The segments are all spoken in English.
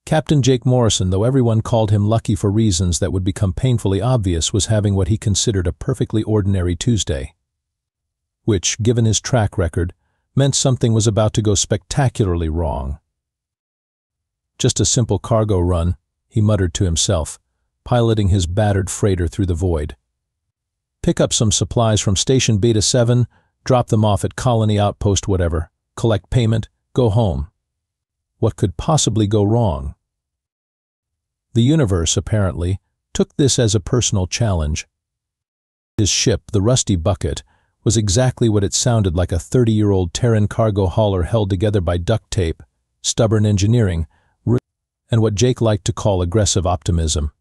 Captain Jake Morrison, though everyone called him lucky for reasons that would become painfully obvious, was having what he considered a perfectly ordinary Tuesday. Which, given his track record, meant something was about to go spectacularly wrong. Just a simple cargo run, he muttered to himself, piloting his battered freighter through the void. Pick up some supplies from Station Beta 7, drop them off at Colony Outpost whatever, collect payment, go home. What could possibly go wrong? The universe, apparently, took this as a personal challenge. His ship, the Rusty Bucket, was exactly what it sounded like: a 30-year-old Terran cargo hauler held together by duct tape, stubborn engineering, and what Jake liked to call aggressive optimism.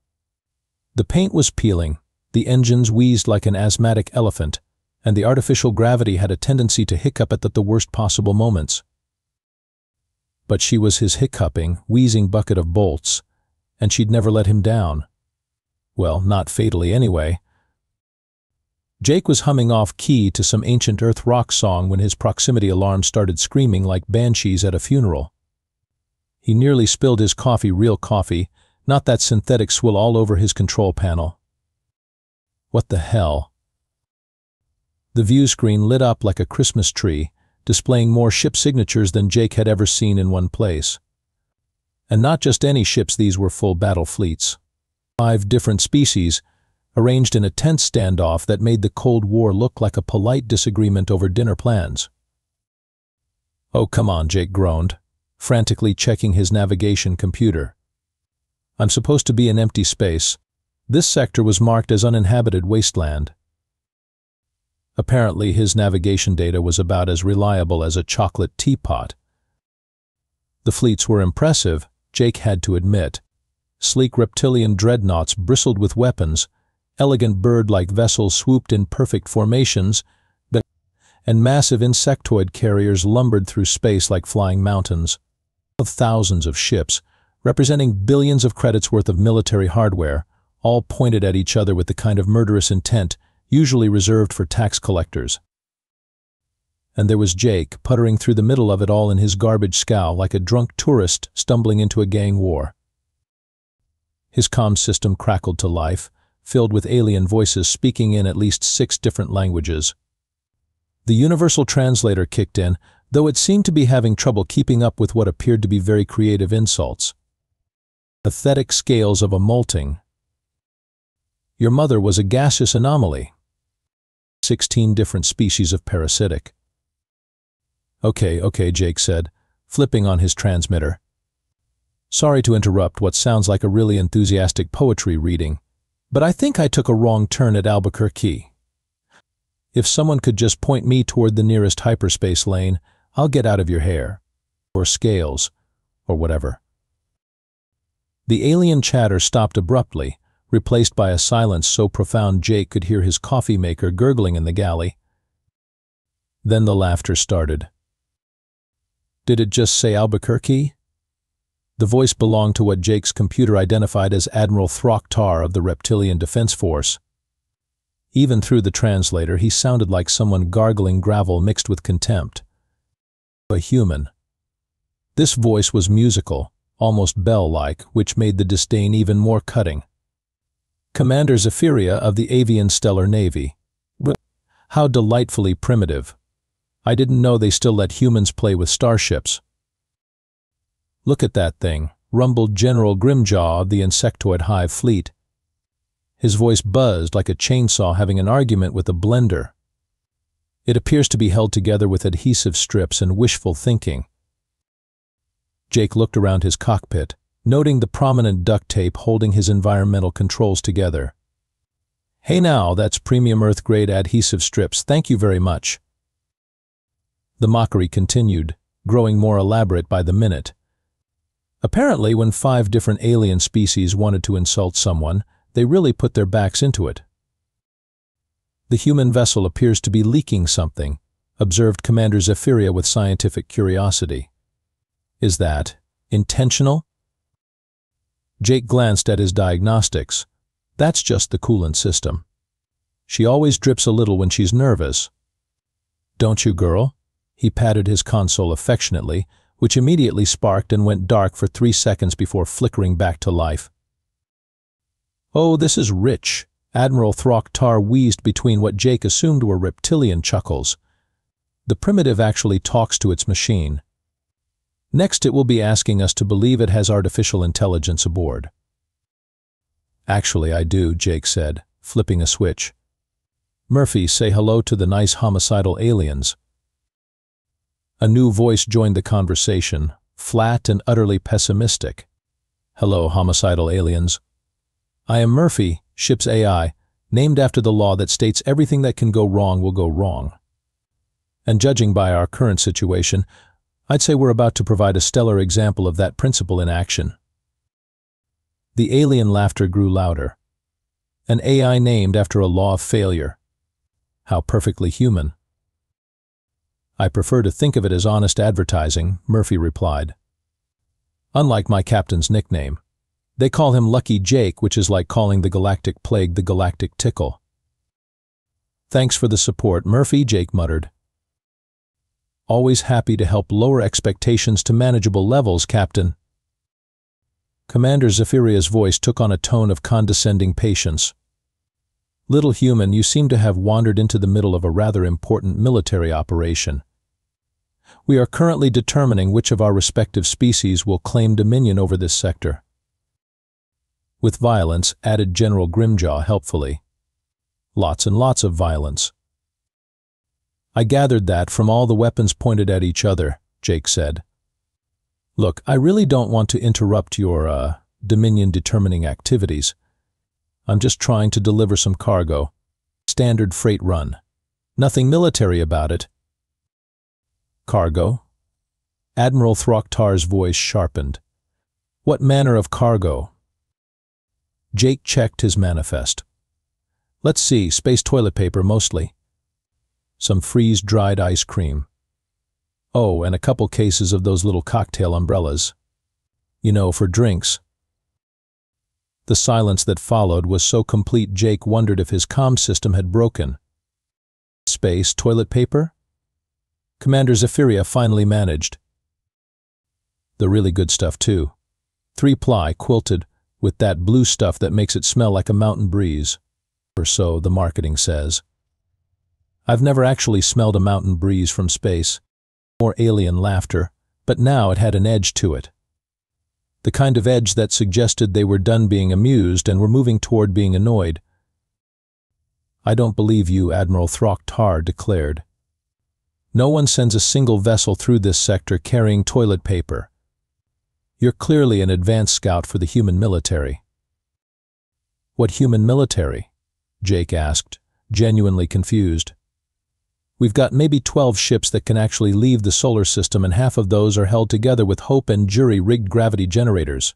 The paint was peeling, the engines wheezed like an asthmatic elephant, and the artificial gravity had a tendency to hiccup at the worst possible moments. But she was his hiccuping, wheezing bucket of bolts, and she'd never let him down. Well, not fatally anyway. Jake was humming off-key to some ancient Earth rock song when his proximity alarm started screaming like banshees at a funeral. He nearly spilled his coffee, real coffee, not that synthetic swill, all over his control panel. What the hell? The view screen lit up like a Christmas tree, displaying more ship signatures than Jake had ever seen in one place. And not just any ships, these were full battle fleets. 5 different species, arranged in a tense standoff that made the Cold War look like a polite disagreement over dinner plans. "Oh, come on," Jake groaned, frantically checking his navigation computer. "I'm supposed to be in empty space. This sector was marked as uninhabited wasteland." Apparently, his navigation data was about as reliable as a chocolate teapot. The fleets were impressive, Jake had to admit. Sleek reptilian dreadnoughts bristled with weapons, elegant bird-like vessels swooped in perfect formations, and massive insectoid carriers lumbered through space like flying mountains. Thousands of ships, representing billions of credits worth of military hardware, all pointed at each other with the kind of murderous intent usually reserved for tax collectors. And there was Jake, puttering through the middle of it all in his garbage scow like a drunk tourist stumbling into a gang war. His comm system crackled to life, filled with alien voices speaking in at least 6 different languages. The universal translator kicked in, though it seemed to be having trouble keeping up with what appeared to be very creative insults. Pathetic scales of a molting. Your mother was a gaseous anomaly. 16 different species of parasitic. Okay, Jake said, flipping on his transmitter. "Sorry to interrupt what sounds like a really enthusiastic poetry reading, but I think I took a wrong turn at Albuquerque. If someone could just point me toward the nearest hyperspace lane, I'll get out of your hair. Or scales. Or whatever." The alien chatter stopped abruptly, replaced by a silence so profound Jake could hear his coffee maker gurgling in the galley. Then the laughter started. Did it just say Albuquerque? The voice belonged to what Jake's computer identified as Admiral Throcktar of the Reptilian Defense Force. Even through the translator, he sounded like someone gargling gravel mixed with contempt. A human. This voice was musical, almost bell-like, which made the disdain even more cutting. "Commander Zephyria of the Avian Stellar Navy. How delightfully primitive. I didn't know they still let humans play with starships." "Look at that thing," rumbled General Grimjaw of the Insectoid Hive Fleet. His voice buzzed like a chainsaw having an argument with a blender. "It appears to be held together with adhesive strips and wishful thinking." Jake looked around his cockpit, noting the prominent duct tape holding his environmental controls together. "Hey now, that's premium Earth-grade adhesive strips, thank you very much." The mockery continued, growing more elaborate by the minute. Apparently, when 5 different alien species wanted to insult someone, they really put their backs into it. "The human vessel appears to be leaking something," observed Commander Zephyria with scientific curiosity. "Is that intentional?" Jake glanced at his diagnostics. "That's just the coolant system. She always drips a little when she's nervous." "Don't you, girl?" He patted his console affectionately, which immediately sparked and went dark for 3 seconds before flickering back to life. "Oh, this is rich," Admiral Throcktar wheezed between what Jake assumed were reptilian chuckles. "The primitive actually talks to its machine. Next, it will be asking us to believe it has artificial intelligence aboard." "Actually, I do," Jake said, flipping a switch. "Murphy, say hello to the nice homicidal aliens." A new voice joined the conversation, flat and utterly pessimistic. "Hello, homicidal aliens. I am Murphy, ship's AI, named after the law that states everything that can go wrong will go wrong. And judging by our current situation, I'd say we're about to provide a stellar example of that principle in action." The alien laughter grew louder. "An AI named after a law of failure. How perfectly human." "I prefer to think of it as honest advertising," Murphy replied. "Unlike my captain's nickname. They call him Lucky Jake, which is like calling the galactic plague the galactic tickle." "Thanks for the support, Murphy," Jake muttered. "Always happy to help lower expectations to manageable levels, Captain." Commander Zephyria's voice took on a tone of condescending patience. "Little human, you seem to have wandered into the middle of a rather important military operation. We are currently determining which of our respective species will claim dominion over this sector." "With violence," added General Grimjaw helpfully. "Lots and lots of violence." "I gathered that from all the weapons pointed at each other," Jake said. "Look, I really don't want to interrupt your, Dominion-determining activities. I'm just trying to deliver some cargo. Standard freight run. Nothing military about it." "Cargo?" Admiral Throcktar's voice sharpened. "What manner of cargo?" Jake checked his manifest. "Let's see, space toilet paper mostly. Some freeze-dried ice cream. Oh, and a couple cases of those little cocktail umbrellas. You know, for drinks." The silence that followed was so complete Jake wondered if his comm system had broken. "Space toilet paper?" Commander Zephyria finally managed. "The really good stuff, too. 3-ply, quilted, with that blue stuff that makes it smell like a mountain breeze. Or so the marketing says. I've never actually smelled a mountain breeze from space." More alien laughter, but now it had an edge to it. The kind of edge that suggested they were done being amused and were moving toward being annoyed. "I don't believe you," Admiral Throcktar declared. "No one sends a single vessel through this sector carrying toilet paper. You're clearly an advanced scout for the human military." "What human military?" Jake asked, genuinely confused. "We've got maybe 12 ships that can actually leave the solar system, and half of those are held together with Hope and jury-rigged gravity generators."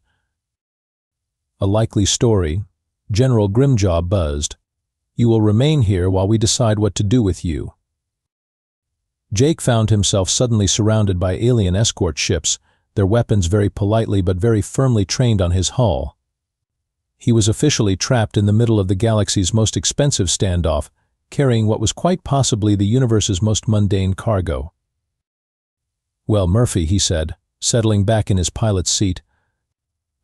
"A likely story," General Grimjaw buzzed. "You will remain here while we decide what to do with you." Jake found himself suddenly surrounded by alien escort ships, their weapons very politely but very firmly trained on his hull. He was officially trapped in the middle of the galaxy's most expensive standoff, carrying what was quite possibly the universe's most mundane cargo. "Well, Murphy," he said, settling back in his pilot's seat,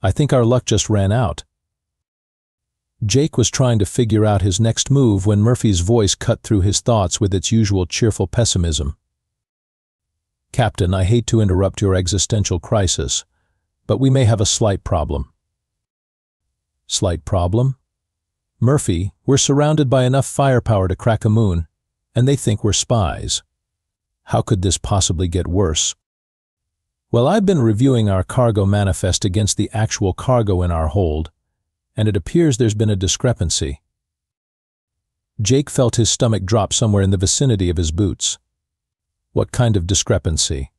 "I think our luck just ran out." Jake was trying to figure out his next move when Murphy's voice cut through his thoughts with its usual cheerful pessimism. "Captain, I hate to interrupt your existential crisis, but we may have a slight problem." "Slight problem?" "Murphy, we're surrounded by enough firepower to crack a moon, and they think we're spies. How could this possibly get worse?" "Well, I've been reviewing our cargo manifest against the actual cargo in our hold, and it appears there's been a discrepancy." Jake felt his stomach drop somewhere in the vicinity of his boots. "What kind of discrepancy?"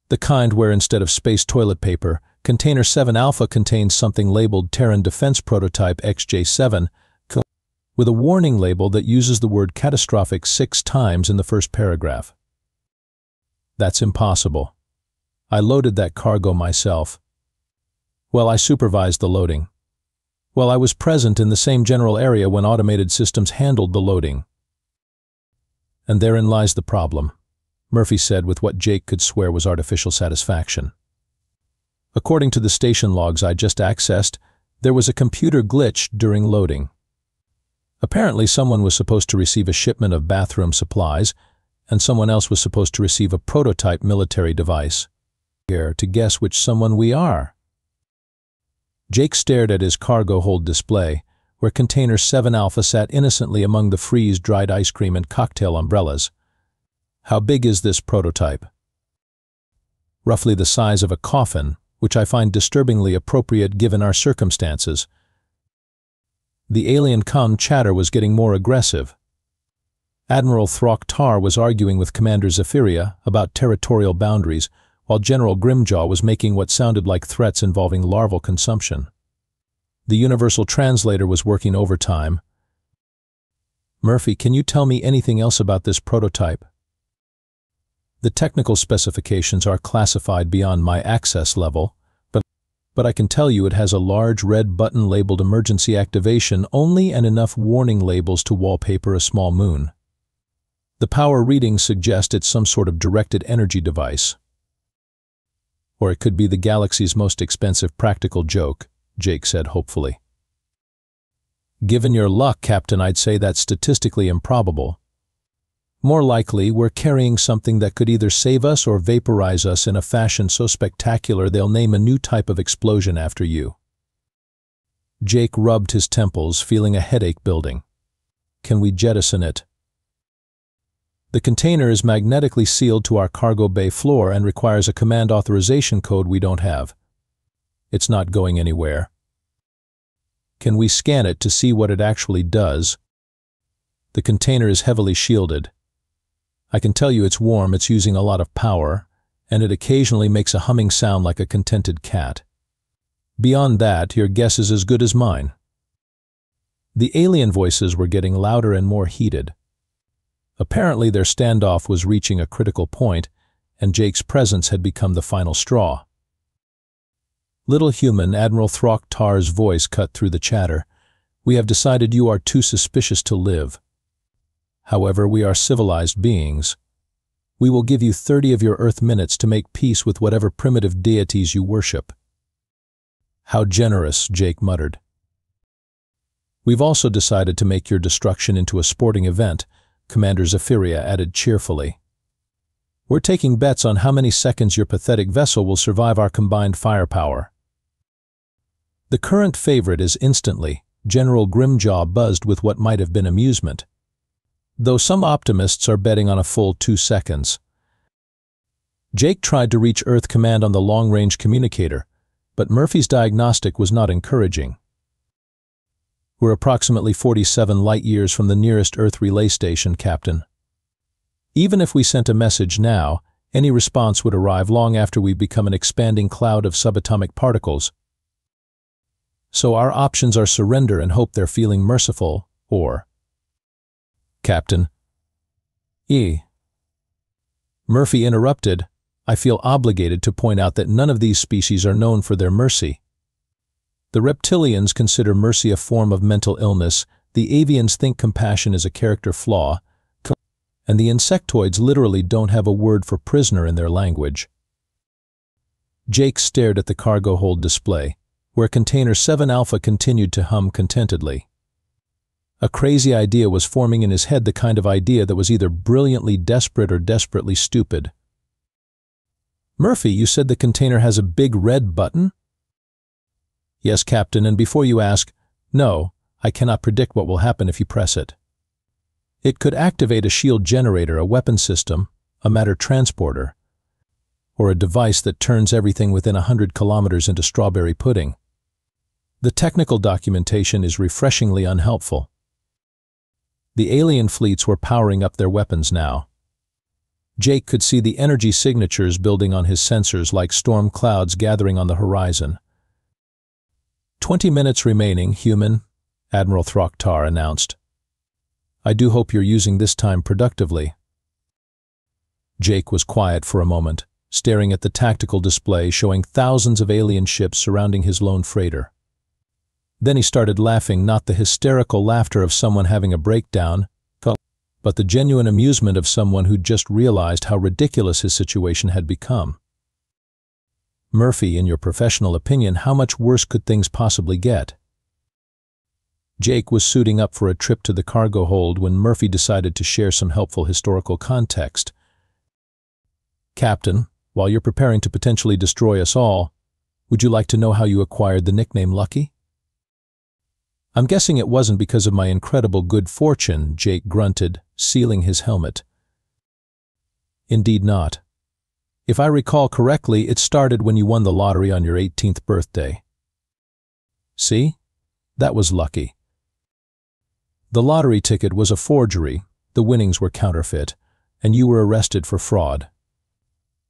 "The kind where instead of space toilet paper, Container 7 Alpha contains something labeled Terran Defense Prototype XJ7, with a warning label that uses the word catastrophic 6 times in the first paragraph." "That's impossible. I loaded that cargo myself." "Well, I supervised the loading." "Well, I was present in the same general area when automated systems handled the loading." "And therein lies the problem." Murphy said with what Jake could swear was artificial satisfaction. According to the station logs I just accessed, there was a computer glitch during loading. Apparently someone was supposed to receive a shipment of bathroom supplies, and someone else was supposed to receive a prototype military device. To guess which someone we are. Jake stared at his cargo hold display, where Container 7 Alpha sat innocently among the freeze-dried ice cream and cocktail umbrellas. How big is this prototype? Roughly the size of a coffin, which I find disturbingly appropriate given our circumstances. The alien comm chatter was getting more aggressive. Admiral Throck-Tar was arguing with Commander Zephyria about territorial boundaries, while General Grimjaw was making what sounded like threats involving larval consumption. The universal translator was working overtime. Murphy, can you tell me anything else about this prototype? The technical specifications are classified beyond my access level, but I can tell you it has a large red button labeled emergency activation only and enough warning labels to wallpaper a small moon. The power readings suggest it's some sort of directed energy device. Or it could be the galaxy's most expensive practical joke, Jake said hopefully. Given your luck, Captain, I'd say that's statistically improbable. More likely, we're carrying something that could either save us or vaporize us in a fashion so spectacular they'll name a new type of explosion after you. Jake rubbed his temples, feeling a headache building. Can we jettison it? The container is magnetically sealed to our cargo bay floor and requires a command authorization code we don't have. It's not going anywhere. Can we scan it to see what it actually does? The container is heavily shielded. I can tell you it's warm, it's using a lot of power, and it occasionally makes a humming sound like a contented cat. Beyond that, your guess is as good as mine. The alien voices were getting louder and more heated. Apparently their standoff was reaching a critical point, and Jake's presence had become the final straw. Little human, Admiral Throck-Tar's voice cut through the chatter. We have decided you are too suspicious to live. However, we are civilized beings. We will give you 30 of your Earth minutes to make peace with whatever primitive deities you worship. How generous, Jake muttered. We've also decided to make your destruction into a sporting event, Commander Zephyria added cheerfully. We're taking bets on how many seconds your pathetic vessel will survive our combined firepower. The current favorite is instantly. General Grimjaw buzzed with what might have been amusement, though some optimists are betting on a full 2 seconds. Jake tried to reach Earth Command on the long-range communicator, but Murphy's diagnostic was not encouraging. We're approximately 47 light-years from the nearest Earth relay station, Captain. Even if we sent a message now, any response would arrive long after we become an expanding cloud of subatomic particles. So our options are surrender and hope they're feeling merciful, or... Captain. Murphy interrupted. I feel obligated to point out that none of these species are known for their mercy. The reptilians consider mercy a form of mental illness, the avians think compassion is a character flaw, and the insectoids literally don't have a word for prisoner in their language. Jake stared at the cargo hold display, where Container 7 Alpha continued to hum contentedly. A crazy idea was forming in his head, the kind of idea that was either brilliantly desperate or desperately stupid. Murphy, you said the container has a big red button? Yes, Captain, and before you ask, no, I cannot predict what will happen if you press it. It could activate a shield generator, a weapon system, a matter transporter, or a device that turns everything within 100 kilometers into strawberry pudding. The technical documentation is refreshingly unhelpful. The alien fleets were powering up their weapons now. Jake could see the energy signatures building on his sensors like storm clouds gathering on the horizon. 20 minutes remaining, human, Admiral Throck-Tar announced. I do hope you're using this time productively. Jake was quiet for a moment, staring at the tactical display showing thousands of alien ships surrounding his lone freighter. Then he started laughing, not the hysterical laughter of someone having a breakdown, but the genuine amusement of someone who'd just realized how ridiculous his situation had become. Murphy, in your professional opinion, how much worse could things possibly get? Jake was suiting up for a trip to the cargo hold when Murphy decided to share some helpful historical context. Captain, while you're preparing to potentially destroy us all, would you like to know how you acquired the nickname Lucky? I'm guessing it wasn't because of my incredible good fortune, Jake grunted, sealing his helmet. Indeed not. If I recall correctly, it started when you won the lottery on your 18th birthday. See? That was lucky. The lottery ticket was a forgery, the winnings were counterfeit, and you were arrested for fraud.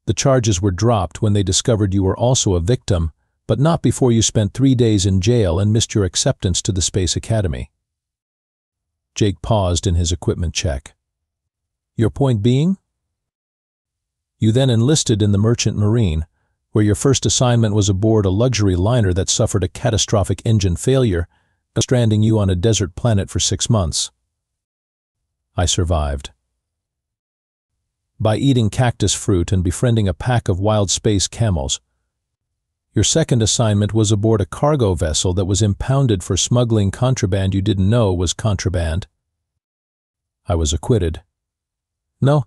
The charges were dropped when they discovered you were also a victim, but not before you spent 3 days in jail and missed your acceptance to the Space Academy. Jake paused in his equipment check. Your point being? You then enlisted in the Merchant Marine, where your first assignment was aboard a luxury liner that suffered a catastrophic engine failure, stranding you on a desert planet for 6 months. I survived. By eating cactus fruit and befriending a pack of wild space camels. Your second assignment was aboard a cargo vessel that was impounded for smuggling contraband you didn't know was contraband. I was acquitted. No.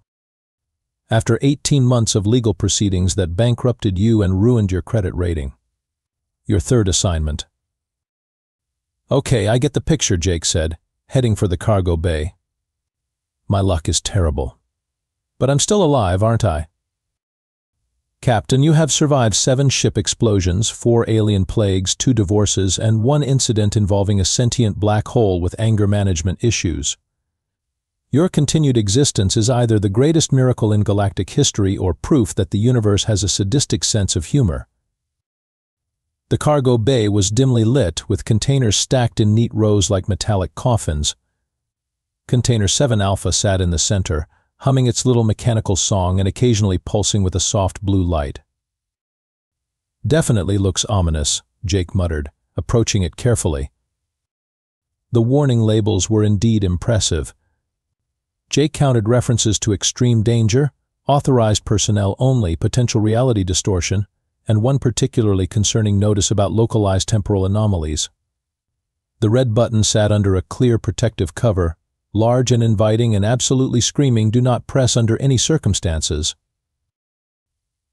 After 18 months of legal proceedings that bankrupted you and ruined your credit rating. Your third assignment. Okay, I get the picture, Jake said, heading for the cargo bay. My luck is terrible. But I'm still alive, aren't I? Captain, you have survived 7 ship explosions, 4 alien plagues, 2 divorces, and 1 incident involving a sentient black hole with anger management issues. Your continued existence is either the greatest miracle in galactic history or proof that the universe has a sadistic sense of humor. The cargo bay was dimly lit, with containers stacked in neat rows like metallic coffins. Container 7 Alpha sat in the center, humming its little mechanical song and occasionally pulsing with a soft blue light. Definitely looks ominous, Jake muttered, approaching it carefully. The warning labels were indeed impressive. Jake counted references to extreme danger, authorized personnel only, potential reality distortion, and one particularly concerning notice about localized temporal anomalies. The red button sat under a clear protective cover, large and inviting and absolutely screaming, "Do not press under any circumstances."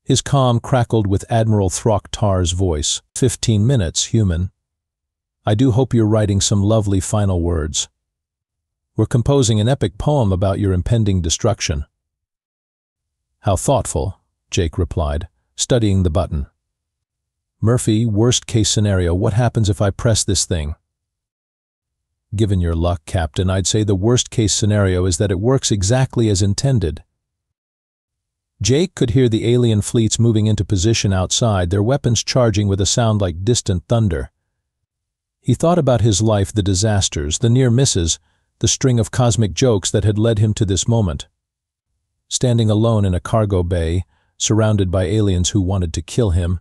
His comm crackled with Admiral Throck-Tar's voice. 15 minutes, human. I do hope you're writing some lovely final words. We're composing an epic poem about your impending destruction. How thoughtful, Jake replied, studying the button. Murphy, worst case scenario, what happens if I press this thing? Given your luck, Captain, I'd say the worst-case scenario is that it works exactly as intended. Jake could hear the alien fleets moving into position outside, their weapons charging with a sound like distant thunder. He thought about his life, the disasters, the near misses, the string of cosmic jokes that had led him to this moment. Standing alone in a cargo bay, surrounded by aliens who wanted to kill him,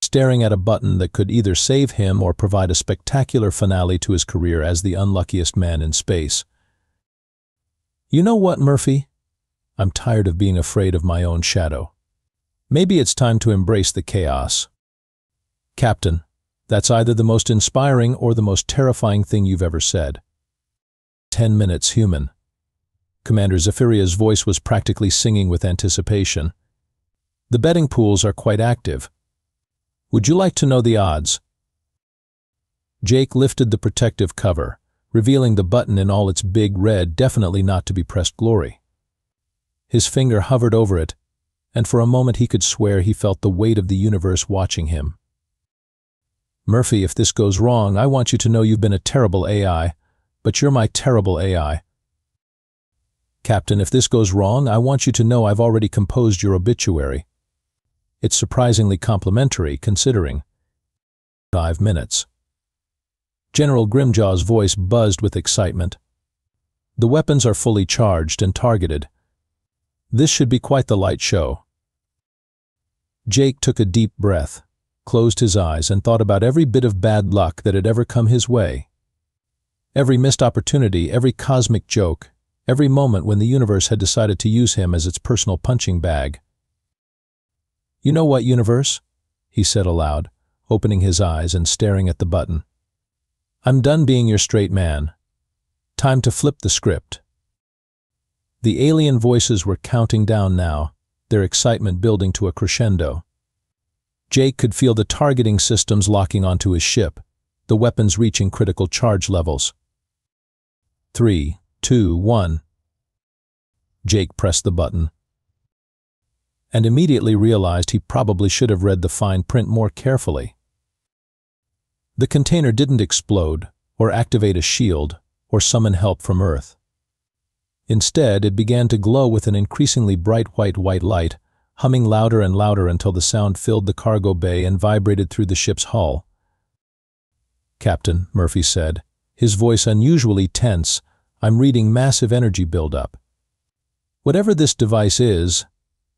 staring at a button that could either save him or provide a spectacular finale to his career as the unluckiest man in space. You know what, Murphy? I'm tired of being afraid of my own shadow. Maybe it's time to embrace the chaos. Captain, that's either the most inspiring or the most terrifying thing you've ever said. 10 minutes, human. Commander Zephyria's voice was practically singing with anticipation. The betting pools are quite active. Would you like to know the odds? Jake lifted the protective cover, revealing the button in all its big red, definitely not to be pressed glory. His finger hovered over it, and for a moment he could swear he felt the weight of the universe watching him. Murphy, if this goes wrong, I want you to know you've been a terrible AI, but you're my terrible AI. Captain, if this goes wrong, I want you to know I've already composed your obituary. It's surprisingly complimentary, considering. 5 minutes. General Grimjaw's voice buzzed with excitement. The weapons are fully charged and targeted. This should be quite the light show. Jake took a deep breath, closed his eyes, and thought about every bit of bad luck that had ever come his way. Every missed opportunity, every cosmic joke, every moment when the universe had decided to use him as its personal punching bag. "You know what, universe?" he said aloud, opening his eyes and staring at the button. "I'm done being your straight man. Time to flip the script." The alien voices were counting down now, their excitement building to a crescendo. Jake could feel the targeting systems locking onto his ship, the weapons reaching critical charge levels. 3, 2, 1. Jake pressed the button, and immediately realized he probably should have read the fine print more carefully. The container didn't explode, or activate a shield, or summon help from Earth. Instead, it began to glow with an increasingly bright white light, humming louder and louder until the sound filled the cargo bay and vibrated through the ship's hull. "Captain," Murphy said, his voice unusually tense, "I'm reading massive energy buildup. Whatever this device is,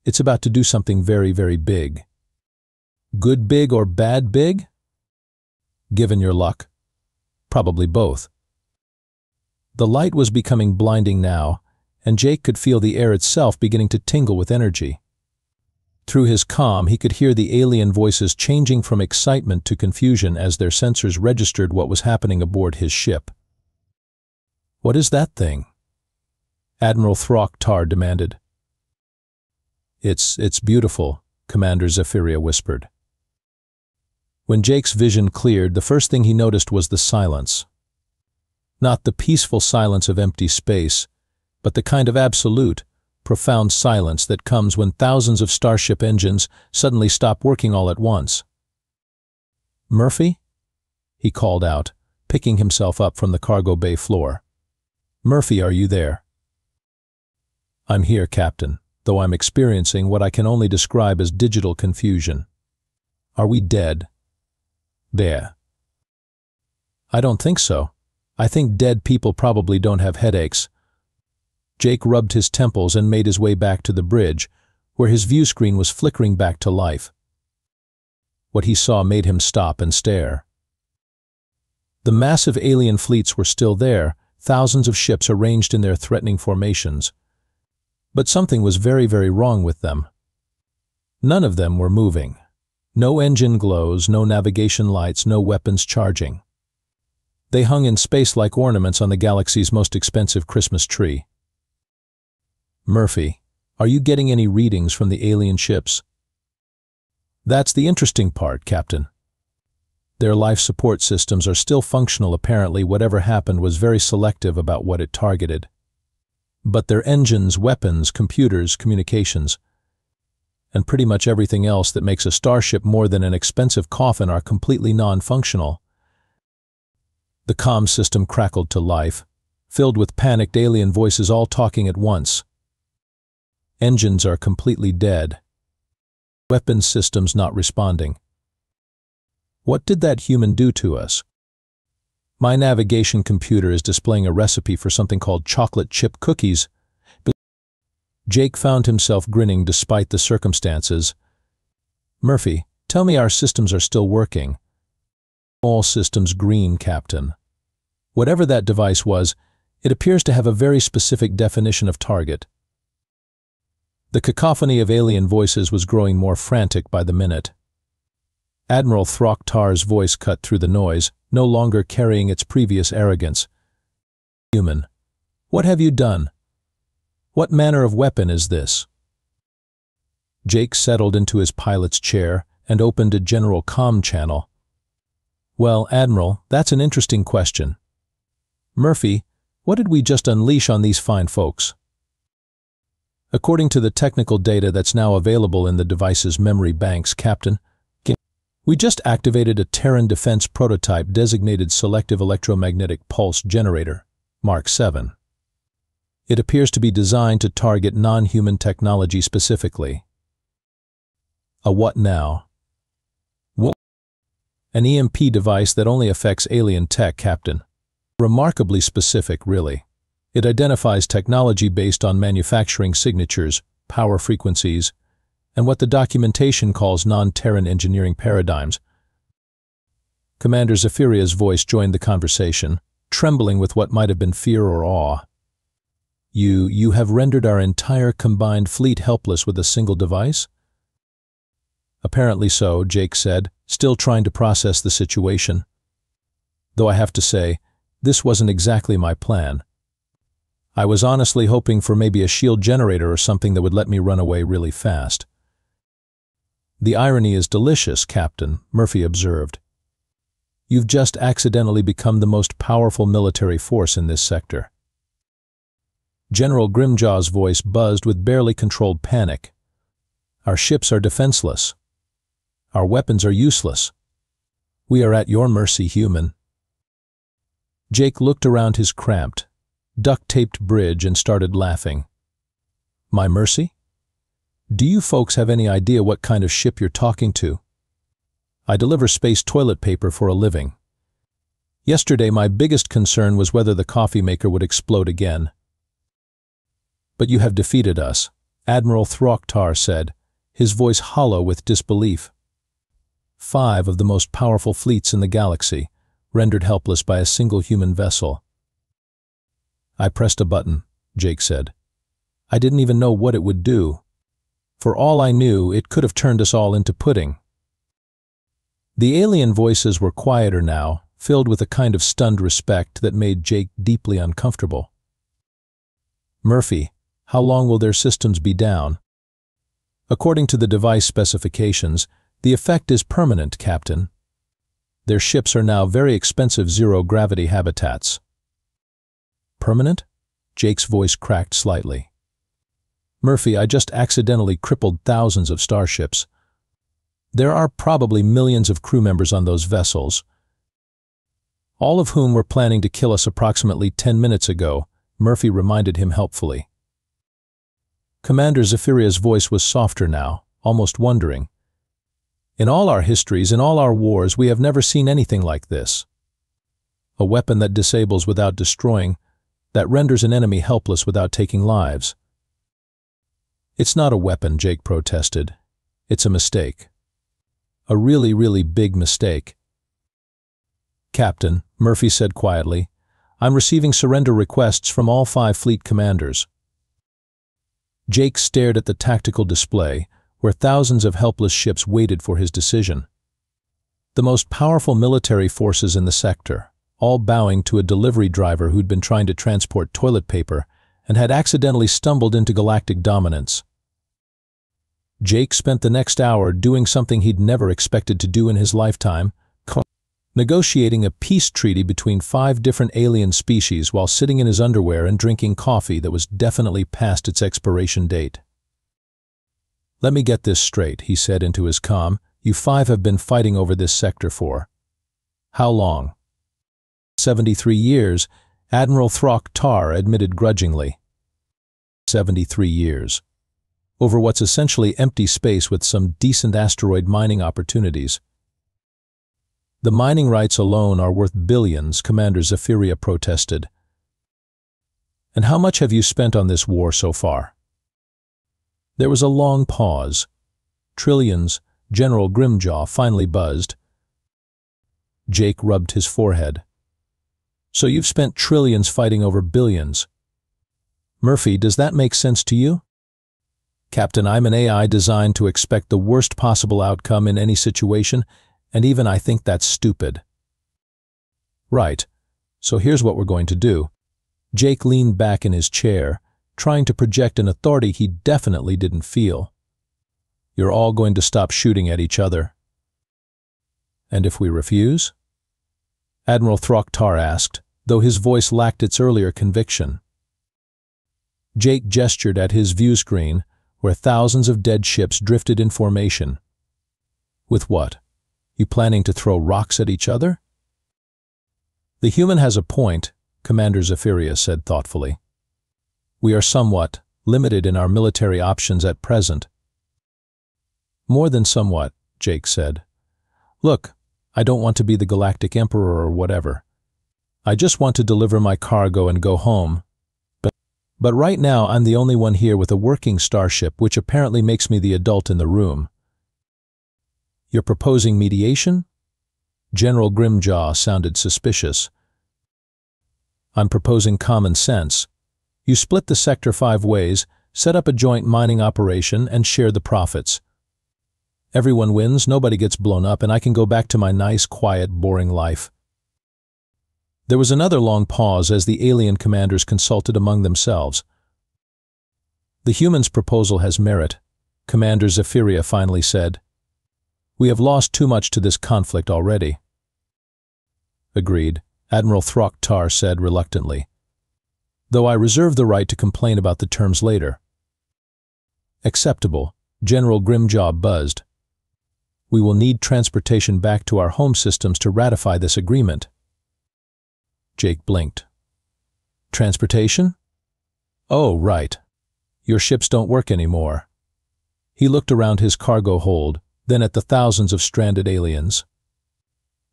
it's about to do something very, very big." "Good big or bad big?" "Given your luck, probably both." The light was becoming blinding now, and Jake could feel the air itself beginning to tingle with energy. Through his comm, he could hear the alien voices changing from excitement to confusion as their sensors registered what was happening aboard his ship. "What is that thing?" Admiral Throck-Tar demanded. It's beautiful," Commander Zephyria whispered. When Jake's vision cleared, the first thing he noticed was the silence. Not the peaceful silence of empty space, but the kind of absolute, profound silence that comes when thousands of starship engines suddenly stop working all at once. "Murphy?" he called out, picking himself up from the cargo bay floor. "Murphy, are you there?" "I'm here, Captain, though I'm experiencing what I can only describe as digital confusion." "Are we dead?" "There." "I don't think so. I think dead people probably don't have headaches." Jake rubbed his temples and made his way back to the bridge, where his view screen was flickering back to life. What he saw made him stop and stare. The massive alien fleets were still there, thousands of ships arranged in their threatening formations. But something was very, very wrong with them. None of them were moving. No engine glows, no navigation lights, no weapons charging. They hung in space like ornaments on the galaxy's most expensive Christmas tree. "Murphy, are you getting any readings from the alien ships?" "That's the interesting part, Captain. Their life support systems are still functional. Apparently, whatever happened was very selective about what it targeted. But their engines, weapons, computers, communications, and pretty much everything else that makes a starship more than an expensive coffin are completely non-functional." The comm system crackled to life, filled with panicked alien voices all talking at once. "Engines are completely dead. Weapons systems not responding. What did that human do to us? My navigation computer is displaying a recipe for something called chocolate chip cookies." Jake found himself grinning despite the circumstances. "Murphy, tell me our systems are still working." "All systems green, Captain. Whatever that device was, it appears to have a very specific definition of target." The cacophony of alien voices was growing more frantic by the minute. Admiral Throck-Tar's voice cut through the noise, no longer carrying its previous arrogance. "Human, what have you done? What manner of weapon is this?" Jake settled into his pilot's chair and opened a general comm channel. "Well, Admiral, that's an interesting question. Murphy, what did we just unleash on these fine folks?" "According to the technical data that's now available in the device's memory banks, Captain, we just activated a Terran defense prototype designated Selective Electromagnetic Pulse Generator, Mark 7. It appears to be designed to target non-human technology specifically." "A what now?" "What?" "An EMP device that only affects alien tech, Captain. Remarkably specific, really. It identifies technology based on manufacturing signatures, power frequencies, and what the documentation calls non-Terran engineering paradigms." Commander Zephyria's voice joined the conversation, trembling with what might have been fear or awe. You have rendered our entire combined fleet helpless with a single device? Apparently so, Jake said, still trying to process the situation. Though I have to say, this wasn't exactly my plan. I was honestly hoping for maybe a shield generator or something that would let me run away really fast. The irony is delicious, Captain, Murphy observed. You've just accidentally become the most powerful military force in this sector. General Grimjaw's voice buzzed with barely controlled panic. Our ships are defenseless. Our weapons are useless. We are at your mercy, human. Jake looked around his cramped, duct-taped bridge and started laughing. My mercy? Do you folks have any idea what kind of ship you're talking to? I deliver space toilet paper for a living. Yesterday my biggest concern was whether the coffee maker would explode again. But you have defeated us, Admiral Throcktar said, his voice hollow with disbelief. 5 of the most powerful fleets in the galaxy, rendered helpless by a single human vessel. I pressed a button, Jake said. I didn't even know what it would do. For all I knew, it could have turned us all into pudding. The alien voices were quieter now, filled with a kind of stunned respect that made Jake deeply uncomfortable. Murphy, how long will their systems be down? According to the device specifications, the effect is permanent, Captain. Their ships are now very expensive zero-gravity habitats. Permanent? Jake's voice cracked slightly. Murphy, I just accidentally crippled thousands of starships. There are probably millions of crew members on those vessels, all of whom were planning to kill us approximately 10 minutes ago, Murphy reminded him helpfully. Commander Zephyria's voice was softer now, almost wondering. In all our histories, in all our wars, we have never seen anything like this. A weapon that disables without destroying, that renders an enemy helpless without taking lives. It's not a weapon, Jake protested. It's a mistake. A really, really big mistake. Captain, Murphy said quietly, I'm receiving surrender requests from all 5 fleet commanders. Jake stared at the tactical display, where thousands of helpless ships waited for his decision. The most powerful military forces in the sector, all bowing to a delivery driver who'd been trying to transport toilet paper and had accidentally stumbled into galactic dominance. Jake spent the next hour doing something he'd never expected to do in his lifetime, negotiating a peace treaty between 5 different alien species while sitting in his underwear and drinking coffee that was definitely past its expiration date. Let me get this straight, he said into his comm. You 5 have been fighting over this sector for how long? 73 years, Admiral Throcktar admitted grudgingly. 73 years. Over what's essentially empty space with some decent asteroid mining opportunities. The mining rights alone are worth billions, Commander Zephyria protested. And how much have you spent on this war so far? There was a long pause. Trillions, General Grimjaw finally buzzed. Jake rubbed his forehead. So you've spent trillions fighting over billions. Murphy, does that make sense to you? Captain, I'm an AI designed to expect the worst possible outcome in any situation, and even I think that's stupid. Right. So here's what we're going to do. Jake leaned back in his chair, trying to project an authority he definitely didn't feel. You're all going to stop shooting at each other. And if we refuse? Admiral Throcktar asked, though his voice lacked its earlier conviction. Jake gestured at his view screen, where thousands of dead ships drifted in formation. With what? You planning to throw rocks at each other? The human has a point, Commander Zephyria said thoughtfully. We are somewhat limited in our military options at present. More than somewhat, Jake said. Look, I don't want to be the Galactic Emperor or whatever. I just want to deliver my cargo and go home. But right now I'm the only one here with a working starship, which apparently makes me the adult in the room. You're proposing mediation? General Grimjaw sounded suspicious. I'm proposing common sense. You split the sector 5 ways, set up a joint mining operation, and share the profits. Everyone wins, nobody gets blown up, and I can go back to my nice, quiet, boring life." There was another long pause as the alien commanders consulted among themselves. "The humans' proposal has merit," Commander Zephyria finally said. "We have lost too much to this conflict already." "Agreed," Admiral Throcktar said reluctantly, "though I reserve the right to complain about the terms later." "Acceptable," General Grimjaw buzzed. "We will need transportation back to our home systems to ratify this agreement." Jake blinked. "Transportation? Oh, right. Your ships don't work anymore." He looked around his cargo hold, then at the thousands of stranded aliens.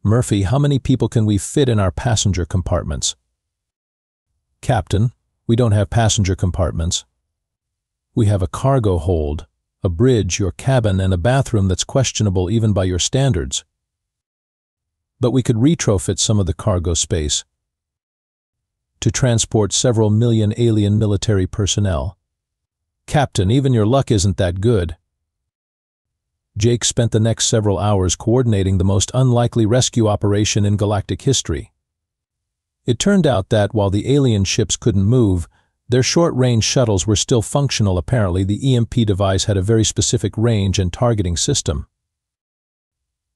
"Murphy, how many people can we fit in our passenger compartments?" "Captain, we don't have passenger compartments. We have a cargo hold, a bridge, your cabin, and a bathroom that's questionable even by your standards. But we could retrofit some of the cargo space to transport several million alien military personnel." "Captain, even your luck isn't that good." Jake spent the next several hours coordinating the most unlikely rescue operation in galactic history. It turned out that, while the alien ships couldn't move, their short-range shuttles were still functional. Apparently, the EMP device had a very specific range and targeting system.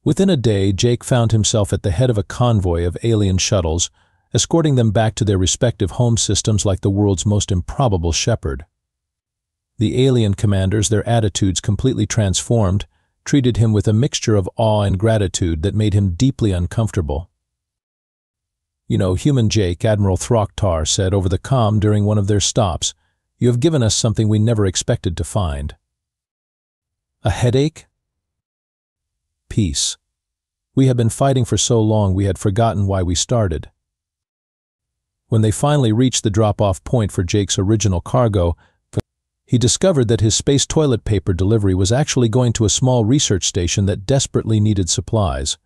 Within a day, Jake found himself at the head of a convoy of alien shuttles, escorting them back to their respective home systems like the world's most improbable shepherd. The alien commanders, their attitudes completely transformed, treated him with a mixture of awe and gratitude that made him deeply uncomfortable. "You know, human Jake," Admiral Throcktar said over the comm during one of their stops, "you have given us something we never expected to find." "A headache?" "Peace. We have been fighting for so long we had forgotten why we started." When they finally reached the drop-off point for Jake's original cargo, he discovered that his space toilet paper delivery was actually going to a small research station that desperately needed supplies.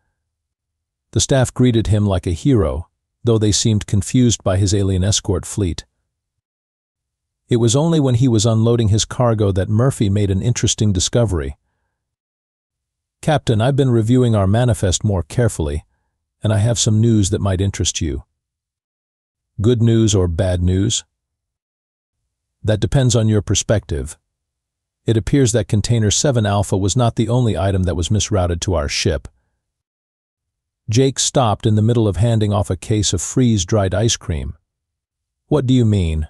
The staff greeted him like a hero, though they seemed confused by his alien escort fleet. It was only when he was unloading his cargo that Murphy made an interesting discovery. "Captain, I've been reviewing our manifest more carefully, and I have some news that might interest you." "Good news or bad news?" "That depends on your perspective. It appears that Container 7 Alpha was not the only item that was misrouted to our ship." Jake stopped in the middle of handing off a case of freeze-dried ice cream. "What do you mean?"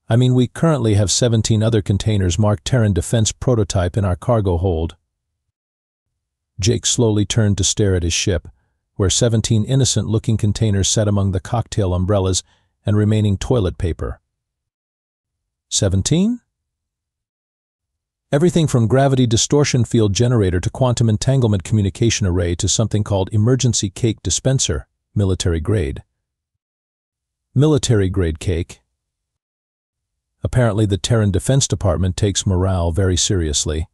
"I mean, we currently have 17 other containers marked Terran Defense Prototype in our cargo hold." Jake slowly turned to stare at his ship, where 17 innocent-looking containers sat among the cocktail umbrellas and remaining toilet paper. 17? Everything from gravity distortion field generator to quantum entanglement communication array to something called emergency cake dispenser, military grade. Military grade cake. Apparently the Terran Defense Department takes morale very seriously.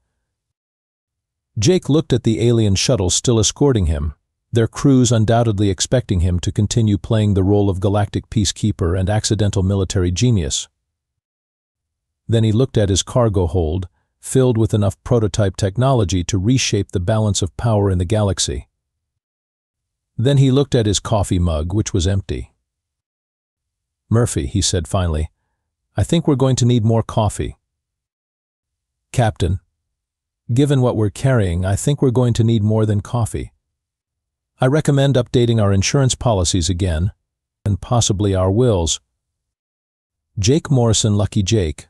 Jake looked at the alien shuttles still escorting him, their crews undoubtedly expecting him to continue playing the role of galactic peacekeeper and accidental military genius. Then he looked at his cargo hold, filled with enough prototype technology to reshape the balance of power in the galaxy. Then he looked at his coffee mug, which was empty. "Murphy," he said finally, "I think we're going to need more coffee." "Captain, given what we're carrying, I think we're going to need more than coffee. I recommend updating our insurance policies again, and possibly our wills." Jake Morrison, Lucky Jake,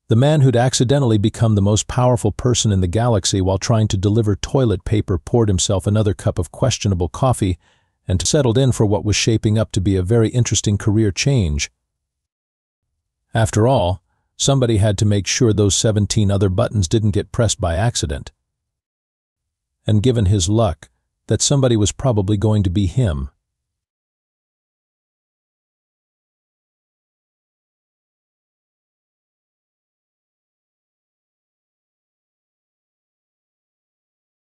the man who'd accidentally become the most powerful person in the galaxy while trying to deliver toilet paper, poured himself another cup of questionable coffee and settled in for what was shaping up to be a very interesting career change. After all, somebody had to make sure those 17 other buttons didn't get pressed by accident. And given his luck, that somebody was probably going to be him.